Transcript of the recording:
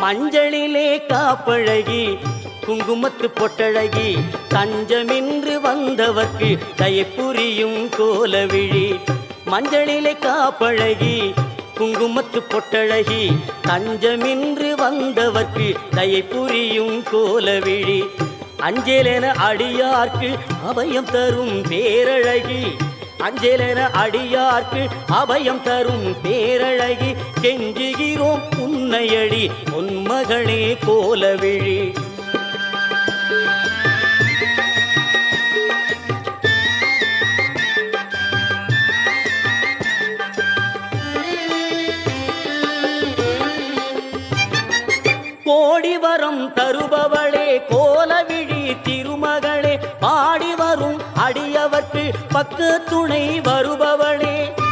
மஞ்சளிலே காப்பழகி குங்குமத்து பொட்டழகி தஞ்சமின்று வந்தவர்க்கு தயை புரியும் கோலவிழி. மஞ்சளிலே காப்பழகி குங்குமத்து பொட்டழகி தஞ்சமின்று வந்தவர்க்கு தயை புரியும் கோலவிழி. அஞ்சலென அடியார்க்கு அபயம் தரும் பேரழகி. அஞ்சலென அடியார்க்கு அபயம் தரும் பேரழகி. கெஞ்சுகிறோம் உன்னையடி பொன்மகளே கோலவிழி. கோடி வரம் தருபவளே கோலவிழி திருமகளே. பாடி வரும் அடியவர்க்கு பக்க துணை வருபவளே.